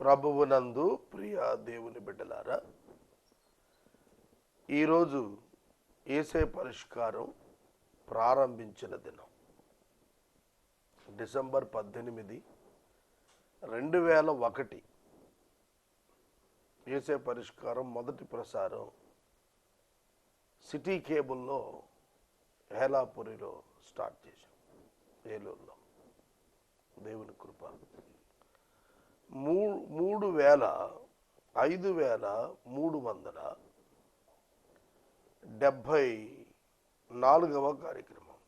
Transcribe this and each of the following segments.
ప్రభువునందు ప్రియ దేవుని బిడ్డలారా, ఈరోజు యేసే పరిష్కారం ప్రారంభించిన దినం డిసెంబర్ 18, 2001. యేసే పరిష్కారం మొదటి ప్రసారం సిటీ కేబుల్లో హేలాపురిలో స్టార్ట్ చేశాం, ఏలూరులో. దేవుని కృప. 5374వ కార్యక్రమం.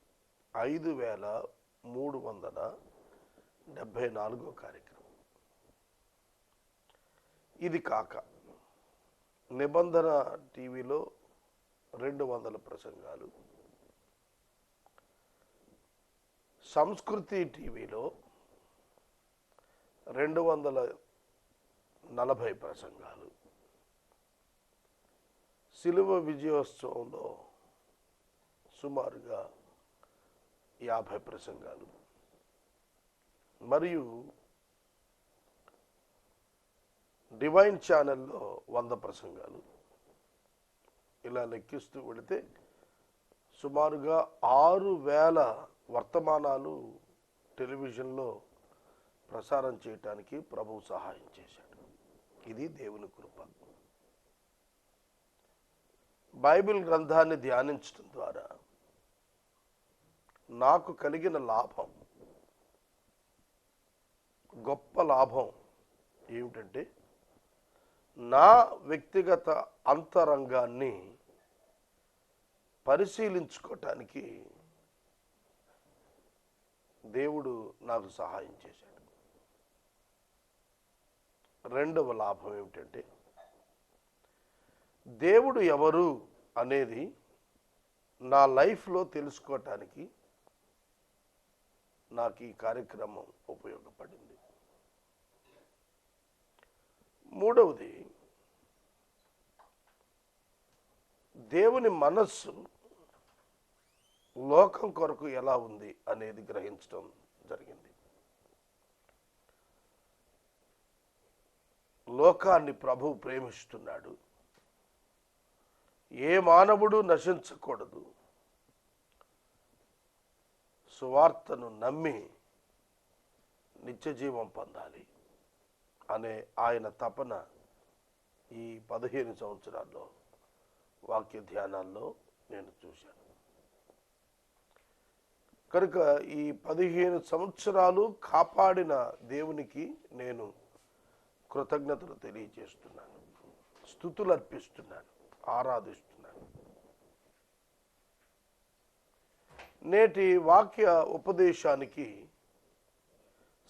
5374వ కార్యక్రమం. ఇది కాక నిబంధన టీవీలో 200 ప్రసంగాలు, సంస్కృతి టీవీలో 240 ప్రసంగాలు, శిలువ విజయోత్సవంలో సుమారుగా 50 ప్రసంగాలు, మరియు డివైన్ ఛానల్లో 100 ప్రసంగాలు. ఇలా లెక్కిస్తూ వెళితే సుమారుగా 6000 వర్తమానాలు టెలివిజన్లో ప్రసారం చేయటానికి ప్రభువు సహాయం చేశాడు. ఇది దేవుని కృప. బైబిల్ గ్రంథాన్ని ధ్యానించడం ద్వారా నాకు కలిగిన లాభం, గొప్ప లాభం ఏమిటంటే, నా వ్యక్తిగత అంతరంగాన్ని పరిశీలించుకోవటానికి దేవుడు నాకు సహాయం చేశాడు. రెండవ లాభం ఏమిటంటే, దేవుడు ఎవరు అనేది నా లైఫ్లో తెలుసుకోవటానికి నాకు ఈ కార్యక్రమం ఉపయోగపడింది. మూడవది, దేవుని మనస్సు లోకం కొరకు ఎలా ఉంది అనేది గ్రహించడం జరిగింది. లోకాన్ని ప్రభువు ప్రేమిస్తున్నాడు. ఏ మానవుడు నశించకూడదు, సువార్తను నమ్మి నిత్యజీవం పొందాలి అనే ఆయన తపన ఈ 15 సంవత్సరాల్లో వాక్య ధ్యానాల్లో నేను చూశాను. కనుక ఈ 15 సంవత్సరాలు కాపాడిన దేవునికి నేను కృతజ్ఞతలు తెలియజేస్తున్నాను, స్తుతులు అర్పిస్తున్నాను, ఆరాధిస్తున్నాను. నేటి వాక్య ఉపదేశానికి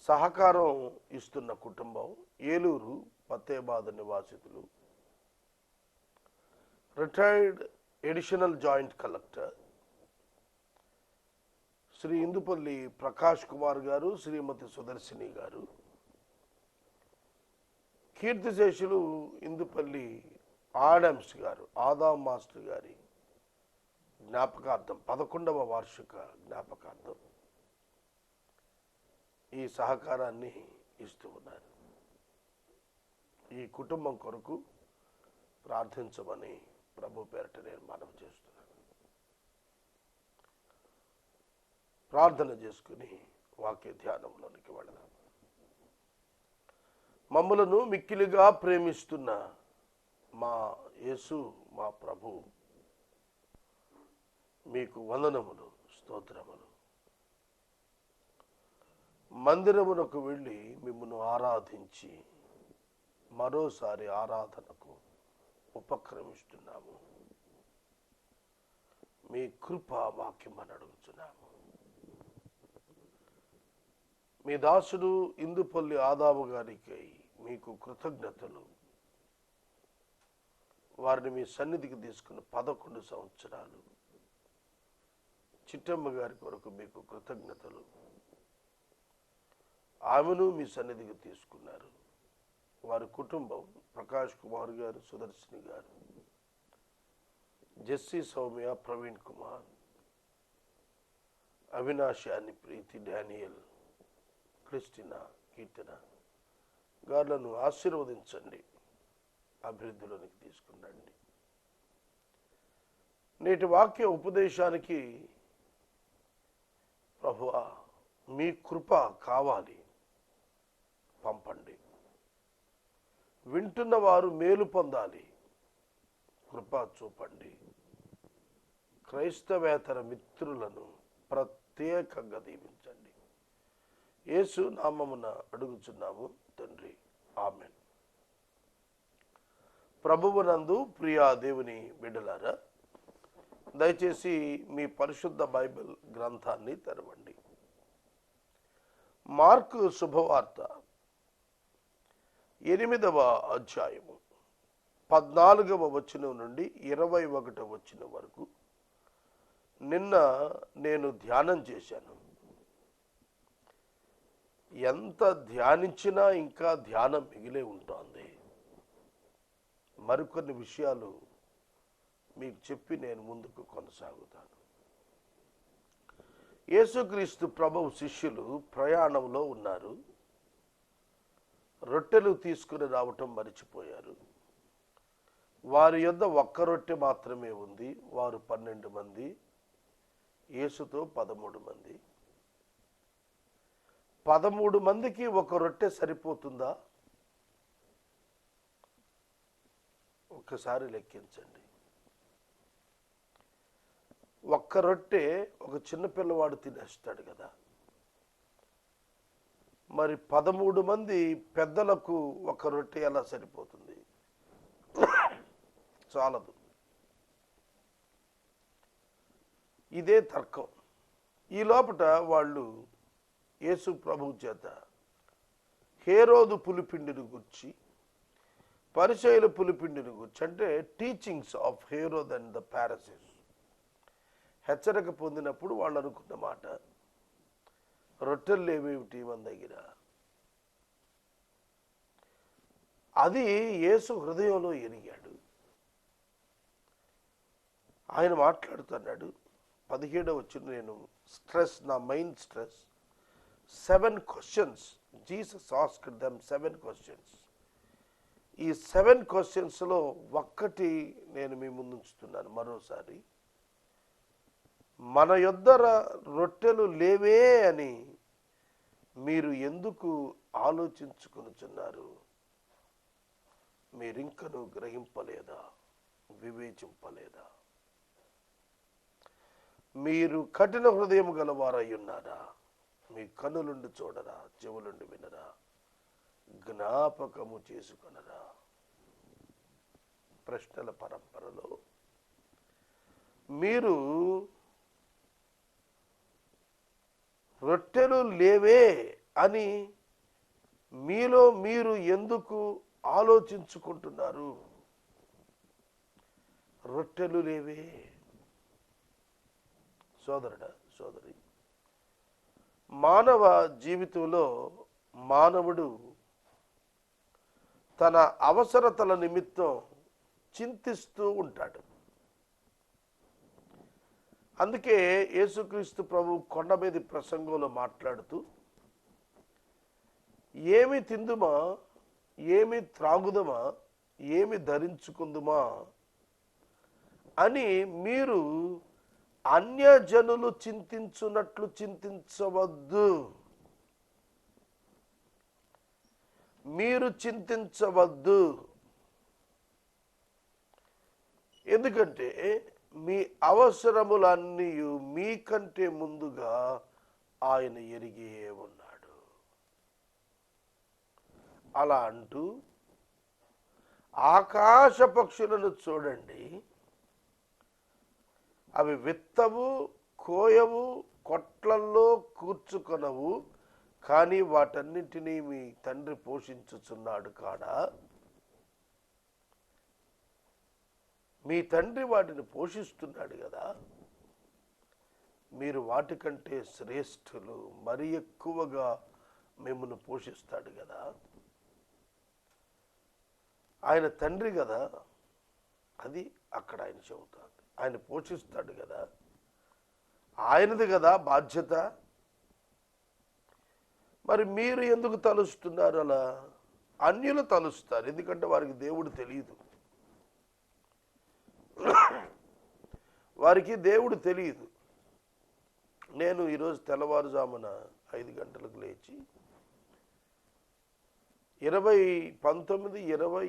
సహకారం ఇస్తున్న కుటుంబం ఏలూరు పత్తేబాద నివాసితులు, retired additional joint collector Shri Indupalli Prakash Kumar గారు, శ్రీమతి సుదర్శిని గారు, కీర్తిశేషులు ఇందుపల్లి ఆడమ్స్ గారు, ఆదాం మాస్టర్ గారి జ్ఞాపకార్థం, 11వ వార్షిక జ్ఞాపకార్థం ఈ సహకారాన్ని ఇస్తూ ఉన్నారు. ఈ కుటుంబం కొరకు ప్రార్థించమని ప్రభు పేరట నేను మనవి చేస్తున్నాను. ప్రార్థన చేసుకుని వాక్య ధ్యానంలోనికి వెళదాం. మమ్మలను మిక్కిలిగా ప్రేమిస్తున్న మా యేసు, మా ప్రభు, మీకు వందనములు, స్తోత్రములు. మందిరమునకు వెళ్ళి మిమ్మల్ని ఆరాధించి మరోసారి ఆరాధనకు ఉపక్రమిస్తున్నాము. మీ కృపా వాక్యం అని అడుగుతున్నాము. మీ దాసుడు ఇందుపల్లి ఆదాము గారికి మీకు కృతజ్ఞతలు. వారిని మీ సన్నిధికి తీసుకున్న 11 సంవత్సరాలు. చిట్టమ్మ గారి కొరకు మీకు కృతజ్ఞతలు. ఆమెను మీ సన్నిధికి తీసుకున్నారు. వారి కుటుంబం ప్రకాష్ కుమార్ గారు, సుదర్శిని గారు, జెస్సీ, సౌమ్య, ప్రవీణ్ కుమార్, అవినాష్, అని ప్రీతి, డానియల్, క్రిస్టినా, కీర్తన, గార్లను ఆశీర్వదించండి, అభివృద్ధిలోనికి తీసుకురండి. నేటి వాక్య ఉపదేశానికి ప్రభువా మీ కృప కావాలి, పంపండి. వింటున్న వారు మేలు పొందాలి, కృప చూపండి. క్రైస్తవేతర మిత్రులను ప్రత్యేకంగా దీవించండి. యేసు నామమున అడుగుచున్నాము తండ్రి, ఆమెన్. ప్రభువునందు ప్రియా దేవుని బిడ్డలారా, దయచేసి మీ పరిశుద్ధ బైబిల్ గ్రంథాన్ని తెరవండి. మార్కు శుభవార్త 8వ అధ్యాయము 14వ వచనం నుండి 21వ వచనం వరకు నిన్న నేను ధ్యానం చేశాను. ఎంత ధ్యానించినా ఇంకా ధ్యానం మిగిలే ఉంటుంది. మరికొన్ని విషయాలు మీకు చెప్పి నేను ముందుకు కొనసాగుతాను. యేసుక్రీస్తు ప్రభువు శిష్యులు ప్రయాణంలో ఉన్నారు. రొట్టెలు తీసుకుని రావటం మరిచిపోయారు. వారి యొద్ద ఒక్క రొట్టె మాత్రమే ఉంది. వారు 12 మంది, యేసుతో 13 మంది. 13 మందికి ఒక రొట్టె సరిపోతుందా? ఒక్కసారి లెక్కించండి. ఒక్క రొట్టె ఒక చిన్నపిల్లవాడు తినేస్తాడు కదా. మరి 13 మంది పెద్దలకు ఒక రొట్టె ఎలా సరిపోతుంది? చాలదు. ఇదే తర్కం. ఈ లోపట వాళ్ళు యేసు ప్రభువు చేత హేరోదు పులిపిండిని గుర్చి, పరిసయ్యుల పులిపిండిని గుర్చి, అంటే teachings of Herod and the Pharisees హెచ్చరిక పొందినప్పుడు వాళ్ళు అనుకున్న మాట, రొట్టెలు లేవేమిటి మన దగ్గర? అది యేసు హృదయంలో ఎరిగాడు. ఆయన మాట్లాడుతున్నాడు. 17వ వచనం నేను స్ట్రెస్, నా mind stress. 7 questions. Jesus asked them 7 questions. ఈ 7 questions-లో ఒక్కటి నేను మీ ముందు ఉంచుతున్నాను మరోసారి. మన యొద్ద రొట్టెలు లేవే అని మీరు ఎందుకు ఆలోచించుకొనుచున్నారు? మీరింకను గ్రహింపలేదా? వివేచింపలేదా? మీరు కఠిన హృదయం గలవారై ఉన్నారా? మీ కన్నులుండి చూడరా? చెవులుండి వినరా? జ్ఞాపకము చేసుకొనరా? ప్రశ్నల పరంపరలో మీరు రొట్టెలు లేవే అని మీలో మీరు ఎందుకు ఆలోచించుకుంటున్నారు? రొట్టెలు లేవే. సోదరుడా, సోదరి, మానవ జీవితంలో మానవుడు తన అవసరతల నిమిత్తం చింతిస్తూ ఉంటాడు. అందుకే యేసుక్రీస్తు ప్రభు కొండ మీద ప్రసంగంలో మాట్లాడుతూ, ఏమి తిందుమా, ఏమి త్రాగుదమా, ఏమి ధరించుకుందుమా అని మీరు అన్యజనులు చింతించున్నట్లు చింతించవద్దు. మీరు చింతించవద్దు. ఎందుకంటే మీ అవసరములన్నీ మీకంటే ముందుగా ఆయన ఎరిగే ఉన్నాడు. అలా అంటూ ఆకాశ పక్షులను చూడండి, అవి విత్తవు, కోయవు, కొట్లల్లో కూర్చుకొనవు, కానీ వాటన్నిటినీ మీ తండ్రి పోషించుచున్నాడు కాడా? మీ తండ్రి వాటిని పోషిస్తున్నాడు కదా. మీరు వాటికంటే శ్రేష్ఠులు, మరి ఎక్కువగా మిమ్మల్ని పోషిస్తాడు కదా. ఆయన తండ్రి కదా. అది అక్కడ ఆయన చెబుతాడు. ఆయన పోషిస్తాడు కదా, ఆయనది కదా బాధ్యత. మరి మీరు ఎందుకు తలుస్తున్నారు అలా? అన్యులు తలుస్తారు, ఎందుకంటే వారికి దేవుడు తెలియదు. వారికి దేవుడు తెలియదు. నేను ఈరోజు తెల్లవారుజామున 5 గంటలకు లేచి 19, 20,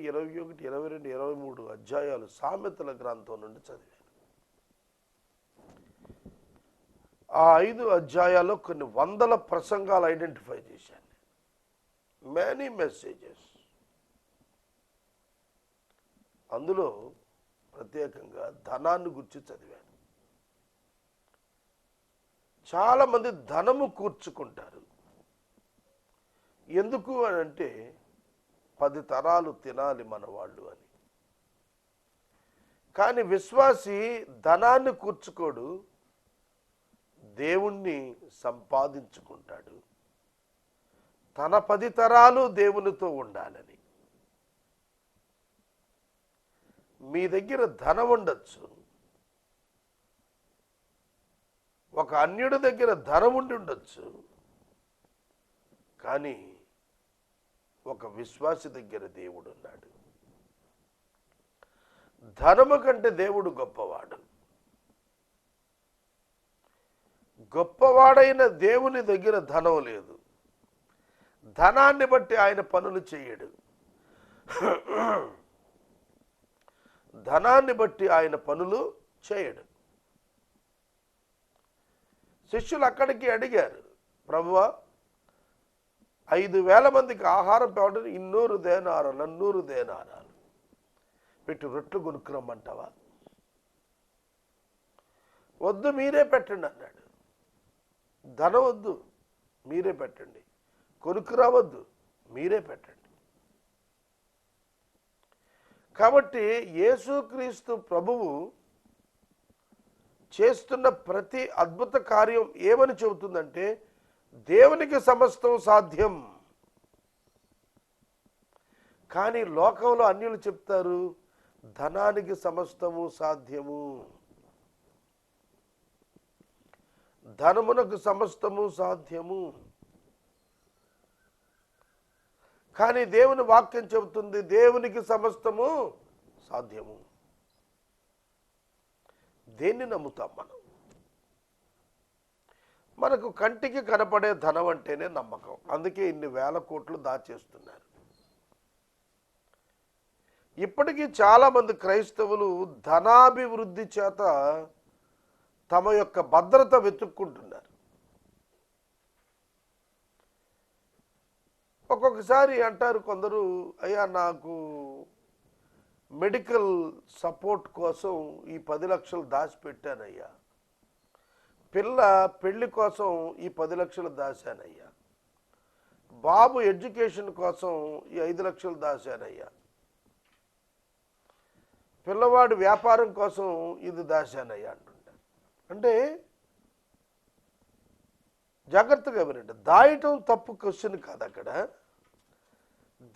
21, 22, 23 అధ్యాయాలు సామెతల గ్రంథం నుండి చదివాను. ఆ 5 అధ్యాయాల్లో కొన్ని వందల ప్రసంగాలు ఐడెంటిఫై చేశాను. Many messages. అందులో ప్రత్యేకంగా ధనాన్ని గురించి చదివాను. చాలామంది ధనము కూర్చుకుంటారు. ఎందుకు అని అంటే 10 తరాలు తినాలి మన వాళ్ళు అని. కానీ విశ్వాసి ధనాన్ని కూర్చుకోడు, దేవుణ్ణి సంపాదించుకుంటాడు. తన 10 తరాలు దేవునితో ఉండాలని. మీ దగ్గర ధనం ఉండొచ్చు, ఒక అన్యుడి దగ్గర ధనం ఉండి ఉండొచ్చు, కానీ ఒక విశ్వాసి దగ్గర దేవుడు ఉన్నాడు. ధనము కంటే దేవుడు గొప్పవాడు. గొప్పవాడైన దేవుని దగ్గర ధనం లేదు. ధనాన్ని బట్టి ఆయన పనులు చేయడు. ధనాన్ని బట్టి ఆయన పనులు చేయడు. శిష్యులు అక్కడికి అడిగారు, ప్రభువా 5,000 మందికి ఆహారం పెట్టడం 200 దేనారాలు 200 దేనారాలు పెట్టి రొట్టెలు కొనుక్కురమ్మంటావా? వద్దు, మీరే పెట్టండి అన్నాడు. ధనం వద్దు, మీరే పెట్టండి. కొనుక్కురావద్దు, మీరే పెట్టండి. కాబట్టి యేసుక్రీస్తు ప్రభువు చేస్తున్న ప్రతి అద్భుత కార్యం ఏమని చెబుతుందంటే, దేవునికి సమస్తం సాధ్యం. కానీ లోకంలో అన్యులు చెప్తారు, ధనానికి సమస్తము సాధ్యము, ధనమునకు సమస్తము సాధ్యము. కానీ దేవుని వాక్యం చెబుతుంది, దేవునికి సమస్తము సాధ్యము. దేన్ని నమ్ముతాం మనం? మనకు కంటికి కనపడే ధనం అంటేనే నమ్మకం. అందుకే ఇన్ని వేల కోట్లు దాచేస్తున్నారు. ఇప్పటికీ చాలామంది క్రైస్తవులు ధనాభివృద్ధి చేత తమ యొక్క భద్రత వెతుక్కుంటున్నారు. ఒక్కొక్కసారి అంటారు కొందరు, అయ్యా నాకు మెడికల్ సపోర్ట్ కోసం ఈ 10 లక్షలు దాచిపెట్టానయ్యా, పిల్ల పెళ్లి కోసం ఈ 10 లక్షలు దాచానయ్యా, బాబు ఎడ్యుకేషన్ కోసం ఈ 5 లక్షలు దాచానయ్యా, పిల్లవాడి వ్యాపారం కోసం ఇది దాచానయ్యా అంటుంటారు. అంటే జాగ్రత్తగా వినండి, దాయటం తప్పు క్వశ్చన్ కాదు. అక్కడ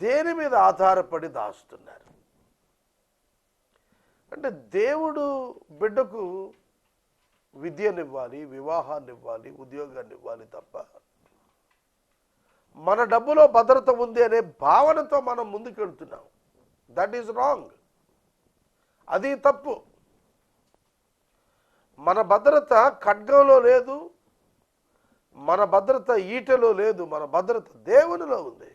దేని మీద ఆధారపడి దాస్తున్నారు అంటే, దేవుడు బిడ్డకు విద్యనివ్వాలి, వివాహాన్ని ఇవ్వాలి, ఉద్యోగాన్ని ఇవ్వాలి తప్ప మన డబ్బులో భద్రత ఉంది అనే భావనతో మనం ముందుకెళ్తున్నాం. That is wrong. అది తప్పు. మన భద్రత ఖడ్గంలో లేదు, మన భద్రత ఈటెలో లేదు, మన భద్రత దేవునిలో ఉంది.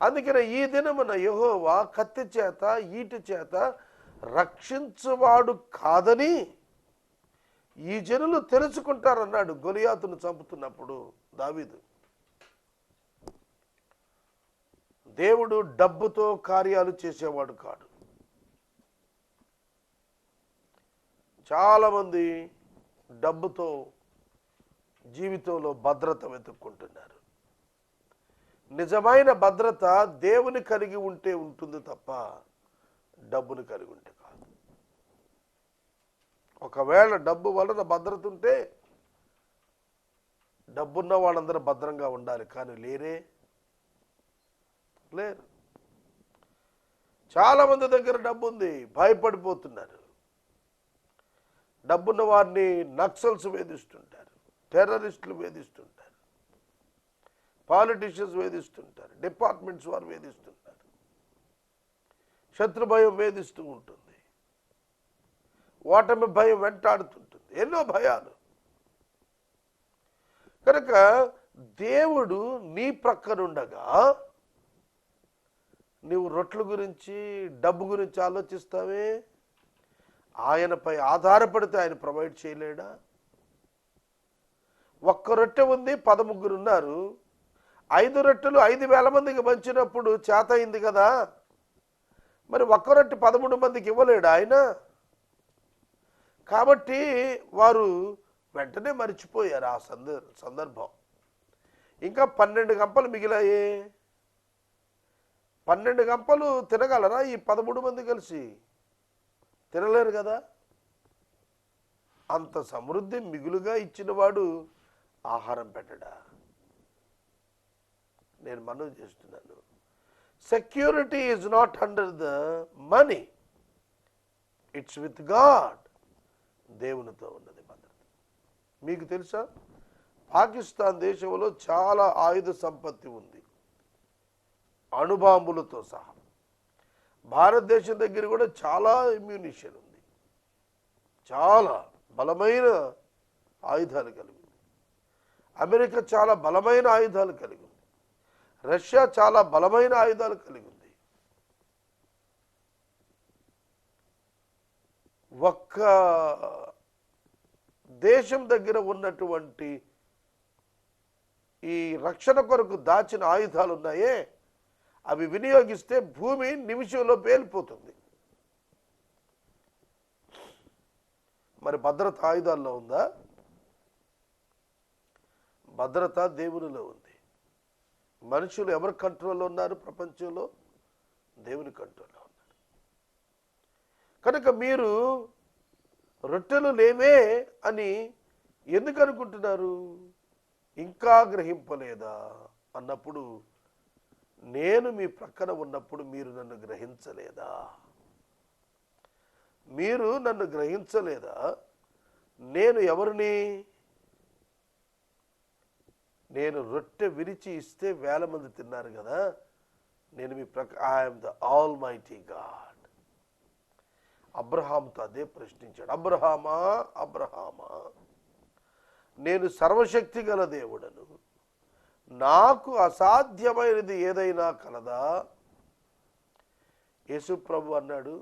అందుకనే ఈ దినమున యెహోవా కత్తి చేత ఈటి చేత రక్షించువాడు కాదని ఈ జనులు తెలుసుకుంటారన్నాడు గొలియాతును చంపుతున్నప్పుడు దావీదు. దేవుడు డబ్బుతో కార్యాలు చేసేవాడు కాడు. చాలామంది డబ్బుతో జీవితంలో భద్రత వెతుక్కుంటున్నారు. నిజమైన భద్రత దేవుని కలిగి ఉంటే ఉంటుంది తప్ప డబ్బుని కలిగి ఉంటే కాదు. ఒకవేళ డబ్బు వలన భద్రత ఉంటే డబ్బున్న వాళ్ళందరూ భద్రంగా ఉండాలి, కానీ లేరు. చాలామంది దగ్గర డబ్బు ఉంది, భయపడిపోతున్నారు. డబ్బున్న వారిని నక్సల్స్ వేధిస్తుంటారు, టెర్రరిస్టులు వేధిస్తుంటారు. పాలిటీషియన్స్ వేధిస్తుంటారు, డిపార్ట్మెంట్స్ వారు వేధిస్తుంటారు, శత్రు భయం వేధిస్తూ ఉంటుంది, ఓటమి భయం వెంటాడుతుంటుంది, ఎన్నో భయాలు. కనుక దేవుడు నీ ప్రక్కనుండగా నీవు రొట్టెల గురించి డబ్బు గురించి ఆలోచిస్తావే? ఆయనపై ఆధారపడితే ఆయన ప్రొవైడ్ చేయలేడా? ఒక్క రొట్టె ఉంది, 13 ఉన్నారు. 5 రొట్టెలు 5,000 మందికి పంచినప్పుడు చేత అయింది కదా. మరి ఒక్క రొట్టె 13 మందికి ఇవ్వలేడా ఆయన? కాబట్టి వారు వెంటనే మర్చిపోయారు ఆ సందర్భం. ఇంకా 12 గంపలు మిగిలాయే. 12 గంపలు తినగలరా ఈ 13 మంది కలిసి? తినలేరు కదా. అంత సమృద్ధి మిగులుగా ఇచ్చినవాడు ఆహారం పెట్టడా? నేను మనవి చేస్తున్నాను, security is not under the money, it's with God. దేవునితో ఉన్నది భద్రత. మీకు తెలుసా, పాకిస్తాన్ దేశంలో చాలా ఆయుధ సంపత్తి ఉంది, అణుబాంబులతో సహా. భారతదేశం దగ్గర కూడా చాలా అమ్యునిషన్ ఉంది, చాలా బలమైన ఆయుధాలు కలిగి ఉంది. అమెరికా చాలా బలమైన ఆయుధాలు కలిగి ఉంది. రష్యా చాలా బలమైన ఆయుధాలు కలిగి ఉంది. ఒక్క దేశం దగ్గర ఉన్నటువంటి ఈ రక్షణ కొరకు దాచిన ఆయుధాలు ఉన్నాయే, అవి వినియోగిస్తే భూమి నిమిషంలో పేలిపోతుంది. మరి భద్రత ఆయుధాల్లో ఉందా? భద్రత దేవునిలో ఉంది. మనుషులు ఎవరి కంట్రోల్లో ఉన్నారు ప్రపంచంలో? దేవుని కంట్రోల్లో ఉన్నారు. కనుక మీరు రొట్టెలు లేవే అని ఎందుకు అనుకుంటున్నారు? ఇంకా గ్రహింపలేదా అన్నప్పుడు, నేను మీ ప్రక్కన ఉన్నప్పుడు మీరు నన్ను గ్రహించలేదా? మీరు నన్ను గ్రహించలేదా? నేను ఎవరిని? నేను రొట్టె విరిచి ఇస్తే 1000 మంది తిన్నారు కదా. నేను మీ I am the almighty God. అబ్రహాంతో అదే ప్రశ్నించాడు. అబ్రహామా, అబ్రహామా, నేను సర్వశక్తి గల దేవుడను, నాకు అసాధ్యమైనది ఏదైనా కలదా? యేసు ప్రభు అన్నాడు,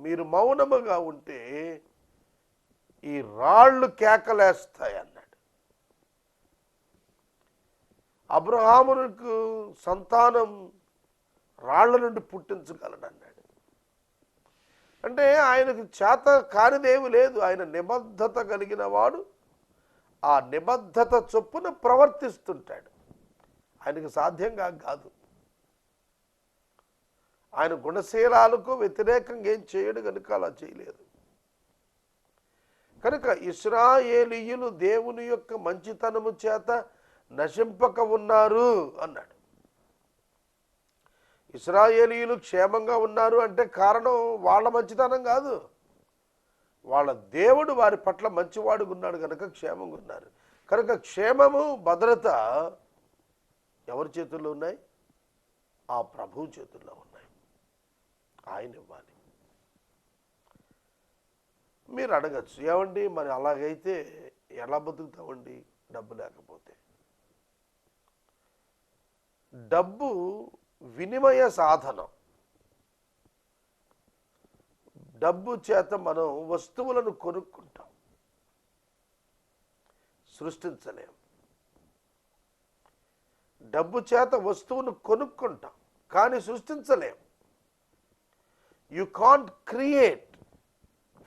మీరు మౌనముగా ఉంటే ఈ రాళ్ళు కేకలేస్తాయి అన్నాడు. అబ్రహామునకు సంతానం రాళ్ల నుండి పుట్టించగలడన్నాడు. అంటే ఆయనకు చేత కానిదేమి లేదు. ఆయన నిబద్ధత కలిగిన వాడు, ఆ నిబద్ధత చొప్పున ప్రవర్తిస్తుంటాడు. ఆయనకు సాధ్యంగా కాదు. ఆయన గుణశీలాలకు వ్యతిరేకంగా ఏం చేయడు కనుక అలా చేయలేదు. కనుక ఇశ్రాయేలీయులు దేవుని యొక్క మంచితనము చేత నశింపక ఉన్నారు అన్నాడు. ఇశ్రాయేలీయులు క్షేమంగా ఉన్నారు అంటే కారణం వాళ్ళ మంచితనం కాదు, వాళ్ళ దేవుడు వారి పట్ల మంచివాడుగా ఉన్నాడు కనుక క్షేమంగా ఉన్నారు. కనుక క్షేమము, భద్రత ఎవరి చేతుల్లో ఉన్నాయి? ఆ ప్రభువు చేతుల్లో ఉన్నాయి. ఆయన ఇవ్వాలి. మీరు అడగచ్చు, ఏమండి మరి అలాగైతే ఎలా బతుకుతామండి డబ్బు లేకపోతే? డబ్బు వినిమయ సాధనం. డబ్బు చేత మనం వస్తువులను కొనుక్కుంటాం, సృష్టించలేం. డబ్బు చేత వస్తువును కొనుక్కుంటాం కానీ సృష్టించలేం. You can't create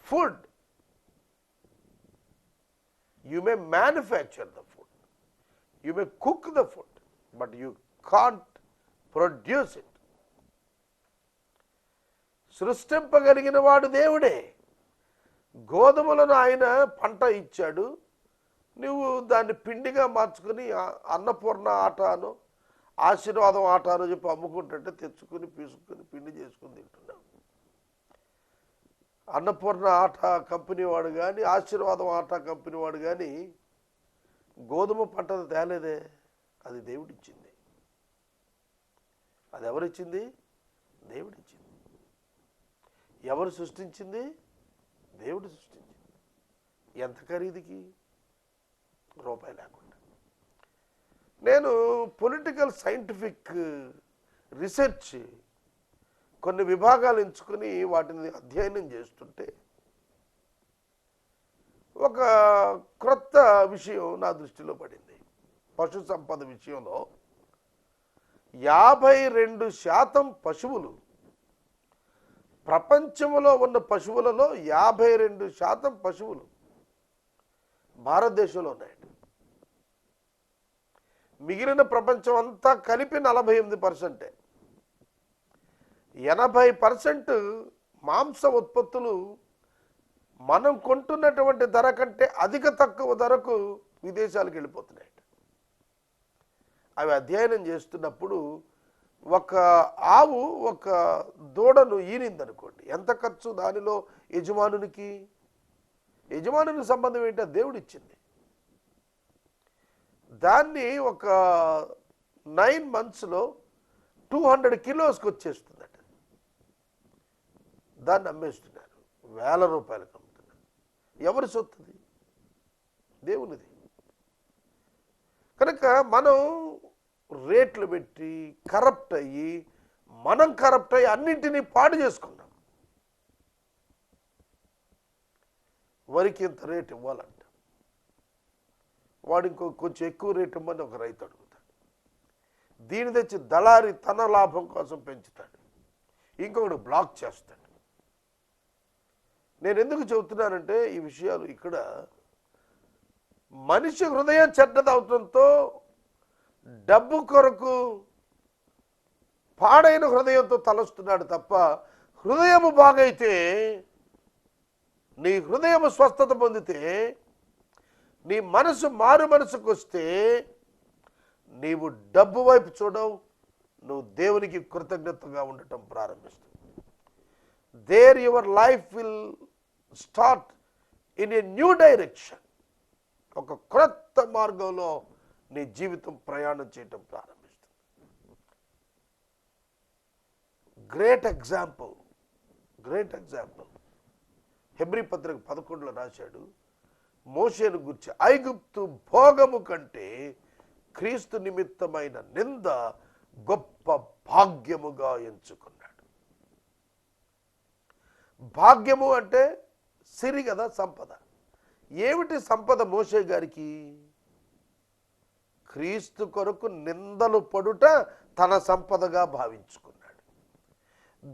food. You may manufacture the food, you may cook the food, but you can't produce it. సృష్టింపగలిగిన వాడు దేవుడే. గోధుమలను ఆయన పంట ఇచ్చాడు, నువ్వు దాన్ని పిండిగా మార్చుకుని అన్నపూర్ణ ఆటాను, ఆశీర్వాదం ఆటాను చెప్పి అమ్ముకుంటుంటే తెచ్చుకుని పీసుకుని పిండి చేసుకుని తింటున్నావు. అన్నపూర్ణ ఆటా కంపెనీ వాడు కానీ, ఆశీర్వాదం ఆటా కంపెనీ వాడు కానీ గోధుమ పంటను తేలేదే, అది దేవుడిచ్చింది. అది ఎవరిచ్చింది? దేవుడిచ్చింది. ఎవరు సృష్టించింది? దేవుడు సృష్టించింది. ఎంత ఖరీదుకి? రూపాయి లేకుండా. నేను పొలిటికల్ సైంటిఫిక్ రీసెర్చ్ కొన్ని విభాగాలు ఎంచుకుని వాటిని అధ్యయనం చేస్తుంటే ఒక క్రొత్త విషయం నా దృష్టిలో పడింది. పశు సంపద విషయంలో 52% పశువులు, ప్రపంచంలో ఉన్న పశువులలో 52% పశువులు భారతదేశంలో ఉన్నాయండి. మిగిలిన ప్రపంచం అంతా కలిపి 48%. 80% మాంస ఉత్పత్తులు మనం కొంటున్నటువంటి ధర కంటే తక్కువ ధరకు విదేశాలకు వెళ్ళిపోతున్నాయి. అవి అధ్యయనం చేస్తున్నప్పుడు ఒక ఆవు ఒక దూడను ఈనిందనుకోండి, ఎంత ఖర్చు దానిలో యజమానునికి? యజమానునికి సంబంధం ఏంటో దేవుడు ఇచ్చింది. దాన్ని ఒక 9 monthsలో 200 కిలోస్కి వచ్చేస్తుందట. దాన్ని అమ్మేస్తున్నారు, వేల రూపాయలకు అమ్ముతున్నారు. ఎవరి సొత్తుది? దేవునిది. కనుక మనం రేట్లు పెట్టి కరప్ట్ అయ్యి అన్నింటినీ పాడు చేసుకున్నాం. వరికి ఇంత రేటు ఇవ్వాలంట, వాడు కొంచెం ఎక్కువ రేటు ఇవ్వమని ఒక రైతు అడుగుతాడు. దీని తెచ్చి దళారి తన లాభం కోసం పెంచుతాడు, ఇంకొకడు బ్లాక్ చేస్తాడు. నేను ఎందుకు చెబుతున్నానంటే ఈ విషయాలు ఇక్కడ మనిషి హృదయం చెడ్డదవటంతో డబ్బు కొరకు పాడైన హృదయంతో తలస్తున్నాడు తప్ప, హృదయము బాగైతే, నీ హృదయము స్వస్థత పొందితే, నీ మనసు మారు మనసుకు వస్తే నీవు డబ్బు వైపు చూడవు, నువ్వు దేవునికి కృతజ్ఞతగా ఉండటం ప్రారంభిస్తావు. There your life will start in a new direction. ఒక క్రొత్త మార్గంలో నీ జీవితం ప్రయాణం చేయటం ప్రారంభిస్తుంది. గ్రేట్ ఎగ్జాంపుల్ హెబ్రీ పత్రిక 11లో రాశాడు, మోషేను గురించి, ఐగుప్తు భోగము కంటే క్రీస్తు నిమిత్తమైన నింద గొప్ప భాగ్యముగా ఎంచుకున్నాడు. భాగ్యము అంటే సిరి కదా, సంపద. ఏమిటి సంపద మోషే గారికి? క్రీస్తు కొరకు నిందలు పడుట తన సంపదగా భావించుకున్నాడు.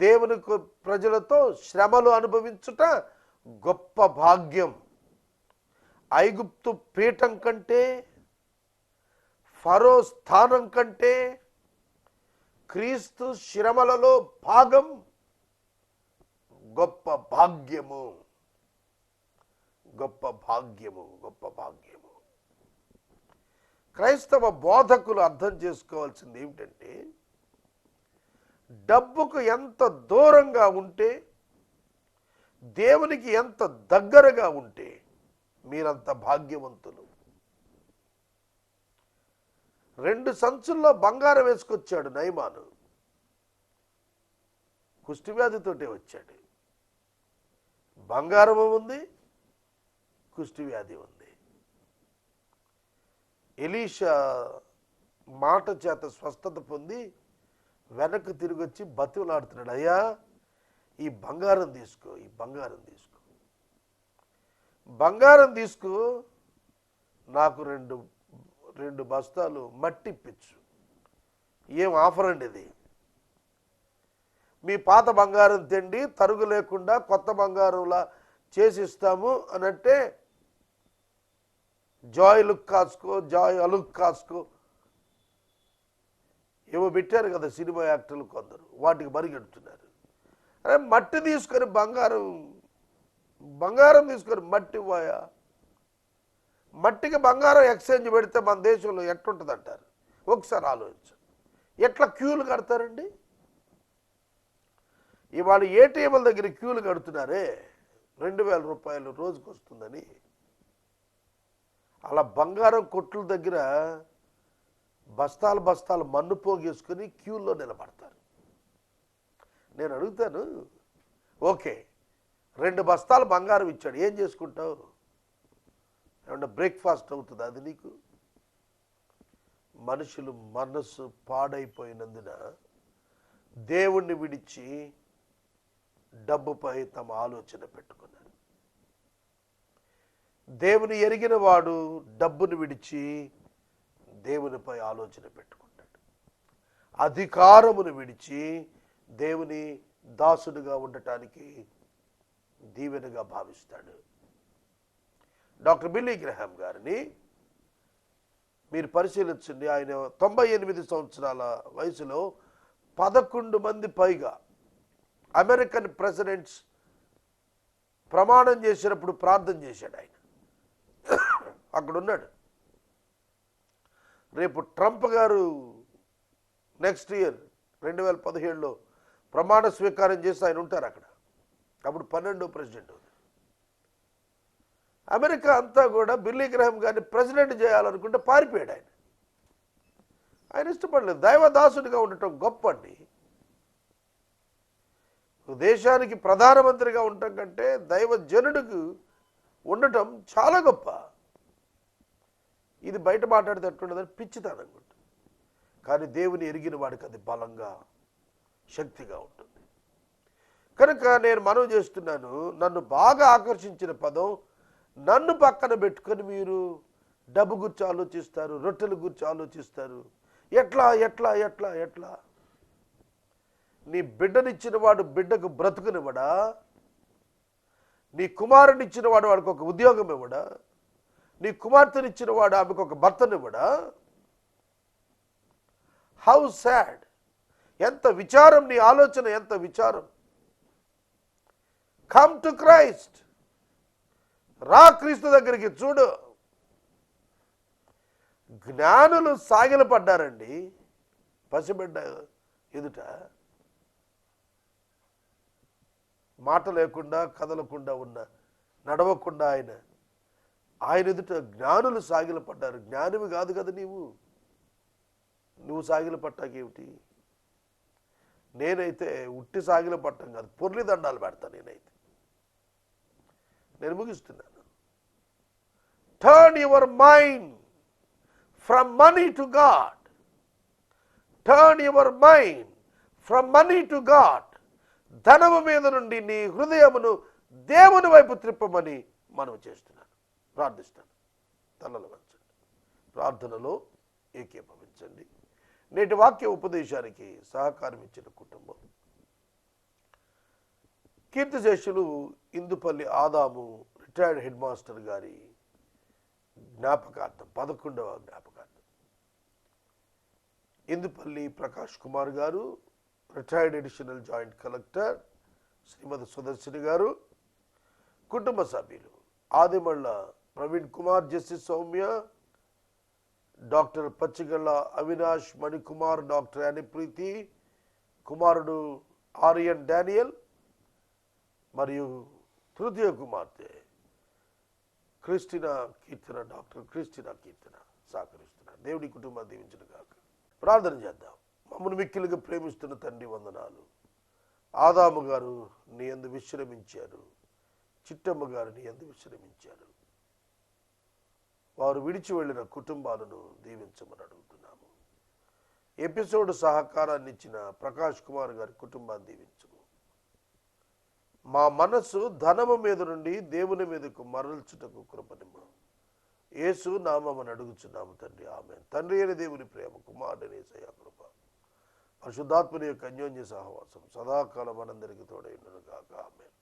దేవుని ప్రజలతో శ్రమలు అనుభవించుట గొప్ప భాగ్యం. ఐగుప్తు పీఠం కంటే, ఫరో స్థానం కంటే క్రీస్తు శ్రమలలో భాగం గొప్ప భాగ్యము. క్రైస్తవ బోధకులు అర్థం చేసుకోవాల్సింది ఏమిటంటే, డబ్బుకు ఎంత దూరంగా ఉంటే, దేవునికి ఎంత దగ్గరగా ఉంటే మీరంత భాగ్యవంతులు. 2 సంచుల్లో బంగారం వేసుకొచ్చాడు నయమాను, కుష్ఠవ్యాధితోటే వచ్చాడు. బంగారము ఉంది, కుష్ఠవ్యాధి ఉంది. ఎలీషా మాట చేత స్వస్థత పొంది వెనక్కి తిరిగి వచ్చి బతిమలాడుతున్నాడు, అయ్యా ఈ బంగారం తీసుకో, బంగారం తీసుకో, నాకు రెండు బస్తాలు మట్టి ఇప్పించు. ఏం ఆఫర్ అండి ఇది? మీ పాత బంగారం తెండి తరుగు లేకుండా కొత్త బంగారంలా చేసిస్తాము అనంటే, జాయ్ లుక్ కాస్కో, జాయ్ అలుక్ కాస్కో ఏవో పెట్టారు కదా సినిమా యాక్టర్లు కొందరు, వాటికి పరిగెడుతున్నారు. అరే మట్టి తీసుకొని బంగారం తీసుకొని మట్టి పోయా, మట్టికి బంగారం ఎక్స్చేంజ్ పెడితే మన దేశంలో ఎట్టుంటుంది అంటారు. ఒకసారి ఆలోచించు, ఎట్లా క్యూలు కడతారండి? ఇవాళ ఏటీఎంల దగ్గర క్యూలు కడుతున్నారే, 2000 రూపాయలు రోజుకు వస్తుందని. అలా బంగారం కొట్ల దగ్గర బస్తాలు బస్తాలు మన్ను పోగేసుకుని క్యూలో నిలబడతారు. నేను అడుగుతాను, ఓకే 2 బస్తాలు బంగారం ఇచ్చాడు, ఏం చేసుకుంటావు? ఏమన్నా బ్రేక్ఫాస్ట్ అవుతుంది అది నీకు? మనుషులు మనసు పాడైపోయినందున దేవుణ్ణి విడిచి డబ్బుపై తమ ఆలోచన పెట్టుకున్నారు. దేవుని ఎరిగిన వాడు డబ్బును విడిచి దేవునిపై ఆలోచన పెట్టుకుంటాడు. అధికారమును విడిచి దేవుని దాసుడుగా ఉండటానికి దీవెనగా భావిస్తాడు. డాక్టర్ బిల్లీ గ్రహాం గారిని మీరు పరిశీలించండి. ఆయన 98 సంవత్సరాల వయసులో 11 మంది పైగా అమెరికన్ ప్రెసిడెంట్స్ ప్రమాణం చేసినప్పుడు ప్రార్థన చేశాడు. ఆయన అక్కడున్నాడు. రేపు ట్రంప్ గారు నెక్స్ట్ ఇయర్ 2017లో ప్రమాణ స్వీకారం చేసి ఆయన ఉంటారు అక్కడ. అప్పుడు 12వ ప్రెసిడెంట్. అమెరికా అంతా కూడా బిల్లీ గ్రహాం గారిని ప్రెసిడెంట్ చేయాలనుకుంటే పారిపోయాడు. ఆయన ఇష్టపడలేదు. దైవదాసుడిగా ఉండటం గొప్ప అండి. దేశానికి ప్రధానమంత్రిగా ఉండటం కంటే దైవజనుడికి ఉండటం చాలా గొప్ప. ఇది బయట మాట్లాడితే ఎట్లుండదని పిచ్చితనంగుంటుంది. కానీ దేవుని ఎరిగిన వాడికి అది బలంగా శక్తిగా ఉంటుంది. కనుక నేను మనవి చేస్తున్నాను, నన్ను బాగా ఆకర్షించిన పదం, నన్ను పక్కన పెట్టుకొని మీరు డబ్బు గురించి ఆలోచిస్తారు, రొట్టెల గురించి ఆలోచిస్తారు. ఎట్లా ఎట్లా ఎట్లా ఎట్లా? నీ బిడ్డనిచ్చిన వాడు బిడ్డకు బ్రతుకునివ్వడా? నీ కుమారునిచ్చిన వాడు వాడికి ఒక ఉద్యోగం ఇవ్వడా? నీ కుమార్తెనిచ్చిన వాడు ఆమెకు ఒక భర్తనివ్వడా? How sad! ఎంత విచారం! నీ ఆలోచన ఎంత విచారం! Come to Christ. రా క్రీస్తు దగ్గరికి. చూడు, జ్ఞానులు సాగిల పడ్డారండి పసిబిడ్డ ఎదుట. మాట లేకుండా కదలకుండా ఉన్న, నడవకుండా ఆయన ఎదుట జ్ఞానులు సాగిల పడ్డారు. జ్ఞానివి కాదు కదా నువ్వు సాగిల పట్టాకేమిటి? నేనైతే ఉట్టి సాగిల పట్టం కాదు, పొర్లి దండాలు పెడతాను. నేను ముగిస్తున్నాను. Turn your mind from money to God. Turn your mind from money to God. ధనము మీద నుండి నీ హృదయమును దేవుని వైపు త్రిప్పమని మనం చేస్తున్నాను. ప్రార్థిస్తాను. తలలు వంచండి, ప్రార్థనలో ఏకీభవించండి. నేటి వాక్య ఉపదేశానికి సహకారం ఇచ్చిన కుటుంబం కీర్తిశేషులు ఇందుపల్లి ఆదాము రిటైర్డ్ హెడ్ మాస్టర్ గారి జ్ఞాపకార్థం, 11వ జ్ఞాపకార్థం. Indupalli Prakash Kumar garu, retired additional joint collector Srimati Sudarshini garu, కుటుంబ సభ్యులు Adimalla Praveen Kumar, justice Soumya, doctor Pachigalla Avinash Manikumar, doctor Yanipreethi, కుమారుడు ఆర్యన్ డానియల్ మరియు తృతీయ కుమార్తె Christina Keerthana, doctor Christina Keerthana సహకరిస్తున్నారు. దేవుడి కుటుంబాన్ని దీవించిన గాక. ప్రార్థన చేద్దాం. మమ్మల్ని మిక్కిలిగా ప్రేమిస్తున్న తండ్రి వందనాలు. ఆదాము గారు నీ యందు విశ్రమించారు, చిట్టమ్మ గారు నీ యందు విశ్రమించారు. వారు విడిచి వెళ్ళిన కుటుంబాలను దీవించమని అడుగుతున్నాము. ఎపిసోడ్ సహకారాన్ని ఇచ్చిన ప్రకాష్ కుమార్ గారి కుటుంబాన్ని దీవించము. మా మనస్సు ధనము మీద నుండి దేవుని మీదకు మరల్చుటకు కృపనిమ్ము. యేసు నామమున అడుగుచున్నాము తండ్రి, ఆమేన్. తండ్రి అయిన దేవుని ప్రేమ, కుమారుని యేసయ్య కృప, పరిశుద్ధాత్మని యొక్క అన్యోన్య సహవాసం సదాకాలం మనందరికీ తోడై ఉండును గాక. ఆమేన్.